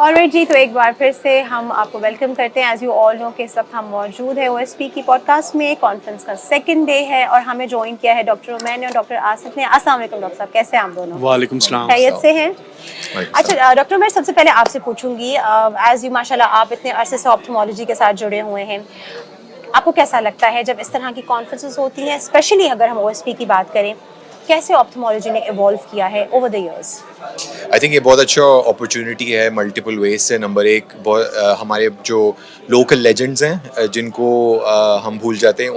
Alright जी, तो एक बार फिर से हम आपको वेलकम करते हैं। एज यू ऑल नो कि इस वक्त हम मौजूद है OSP की पॉडकास्ट में। कॉन्फ्रेंस का सेकंड डे है और हमें ज्वाइन किया है डॉक्टर उमैन और डॉक्टर आसिफ ने। अस्सलाम वालेकुम डॉक्टर साहब, कैसे हैं आप दोनों? वालेकुम सलाम। खैरियत से हैं? अच्छा डॉक्टर उमैन, सबसे पहले आपसे पूछूंगी, एज यू माशाल्लाह आप इतने अरसे से ऑप्थेमोलॉजी के साथ जुड़े हुए हैं, आपको कैसा लगता है जब इस तरह की कॉन्फ्रेंसेस होती हैं, स्पेशली अगर हम OSP की बात करें, कैसे ऑप्थेमोलॉजी ने इवॉल्व किया है over the years? I think ये बहुत अच्छा अपॉर्चुनिटी है मल्टीपल वेज से। नंबर एक, हमारे जो लोकल लेजेंड्स हैं जिनको हम भूल जाते हैं,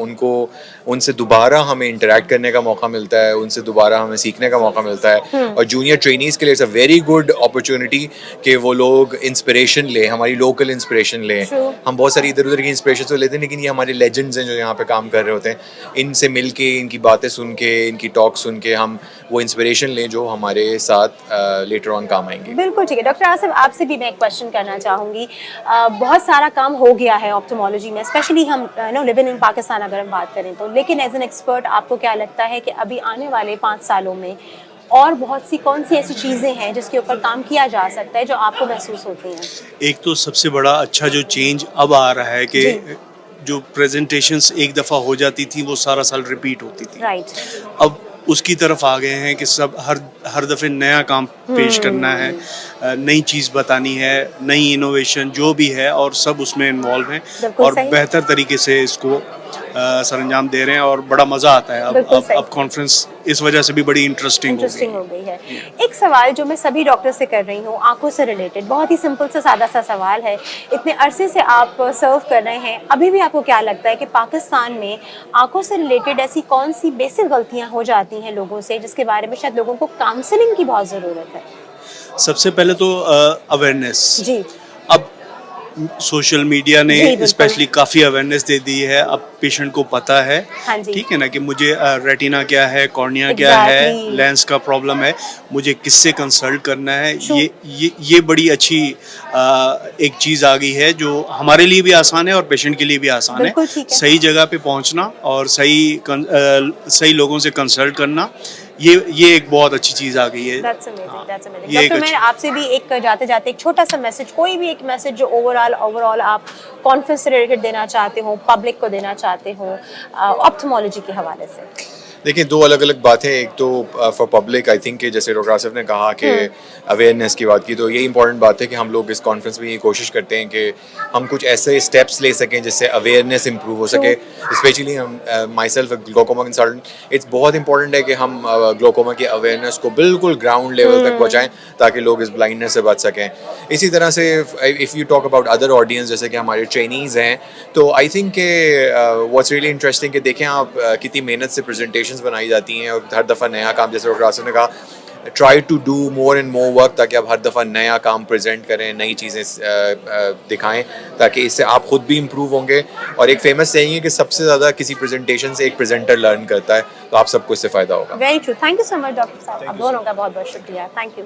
उनसे दोबारा हमें इंटरेक्ट करने का मौका मिलता है, उनसे दोबारा हमें सीखने का मौका मिलता है। और जूनियर ट्रेनीज़ के लिए it's a very good opportunity कि वो लोग इंस्पिरेशन लें, हमारी लोकल इंस्पिरेशन लें। हम बहुत सारी इधर उधर की इंस्पिरेशन तो लेते हैं, लेकिन ये हमारे लेजेंड्स हैं जो यहाँ पे काम कर रहे होते हैं, इनसे मिल के, इनकी बातें सुन के, इनकी टॉक सुन के हम वो इंस्पिरेशन लें जो हमारे साथ लेटर ऑन काम आएंगे। बिल्कुल ठीक है। डॉक्टर आसिफ, आपसे भी मैं एक क्वेश्चन करना चाहूँगी। बहुत सारा काम हो गया है ऑप्थेमोलॉजी में, स्पेशली हम लिविंग इन पाकिस्तान अगर हम बात करें तो, लेकिन एज एन एक्सपर्ट आपको क्या लगता है कि अभी आने वाले 5 सालों में और बहुत सी कौन सी ऐसी चीज़ें हैं जिसके ऊपर काम किया जा सकता है जो आपको महसूस होती हैं? एक तो सबसे बड़ा अच्छा जो चेंज अब आ रहा है कि जो प्रेजेंटेशंस एक दफ़ा हो जाती थी वो सारा साल रिपीट होती थी। राइट। अब उसकी तरफ आ गए हैं कि सब हर दफ़े नया काम पेश करना है, नई चीज़ बतानी है, नई इनोवेशन जो भी है, और सब उसमें इन्वॉल्व हैं और बेहतर तरीके से इसको सरंजाम दे रहे हैं और बड़ा मज़ा आता है। अब कॉन्फ्रेंस इस वजह से भी बड़ी इंटरेस्टिंग हो गई है। एक सवाल जो मैं सभी डॉक्टर से कर रही हूँ, आंखों से रिलेटेड, बहुत ही सिंपल सा सादा सा सवाल है। इतने अरसे से आप सर्व कर रहे हैं, अभी भी आपको क्या लगता है कि पाकिस्तान में आंखों से रिलेटेड ऐसी कौन सी बेसिक गलतियाँ हो जाती हैं लोगों से, जिसके बारे में शायद लोगों को काउंसलिंग की बहुत ज़रूरत है? सबसे पहले तो अवेयरनेस। जी। अब सोशल मीडिया ने स्पेशली काफ़ी अवेयरनेस दे दी है। अब पेशेंट को पता है, ठीक है ना, कि मुझे रेटिना क्या है, कॉर्निया क्या है, लेंस का प्रॉब्लम है, मुझे किससे कंसल्ट करना है। ये बड़ी अच्छी एक चीज़ आ गई है जो हमारे लिए भी आसान है और पेशेंट के लिए भी आसान है। सही जगह पे पहुंचना और सही लोगों से कंसल्ट करना, ये एक बहुत अच्छी चीज़ आ गई है। That's amazing, that's amazing. Doctor, मैं आपसे भी एक जाते जाते एक छोटा सा मैसेज, कोई भी एक मैसेज जो ओवरऑल आप कॉन्फ्रेंस से रिलेटेड देना चाहते हो, पब्लिक को देना चाहते हो ऑप्थेमोलॉजी के हवाले से। देखिए, दो अलग अलग बातें। एक तो फॉर पब्लिक, आई थिंक कि जैसे डॉक्टर आसिफ ने कहा कि अवेयरनेस की बात की, तो ये इंपॉर्टेंट बात है कि हम लोग इस कॉन्फ्रेंस में ये कोशिश करते हैं कि हम कुछ ऐसे स्टेप्स ले सकें जिससे अवेयरनेस इंप्रूव हो सके। स्पेशली हम my self glaucoma consultant, it's बहुत इंपॉर्टेंट है कि हम ग्लोकोमा की अवेयरनेस को बिल्कुल ग्राउंड लेवल तक पहुँचाएँ ताकि लोग इस ब्लाइंडनेस से बच सकें। इसी तरह से if you talk about other audience, जैसे कि हमारे ट्रेनीज़ हैं, तो आई थिंक के व्हाट्स रियली इंटरेस्टिंग कि देखें आप कितनी मेहनत से प्रेजेंटेशंस बनाई जाती हैं और हर दफ़ा नया काम, जैसे डॉक्टर आसिफ ने कहा, try to do more and more work, ताकि आप हर दफ़ा नया काम प्रेजेंट करें, नई चीज़ें दिखाएं, ताकि इससे आप खुद भी इम्प्रूव होंगे। और एक फेमस saying है कि सबसे ज़्यादा किसी प्रेजेंटेशन से एक प्रेजेंटर लर्न करता है, तो आप सबको इससे फ़ायदा होगा। Very true. Thank you so much doctor साहब, आप दोनों का बहुत बहुत शुक्रिया। Thank you.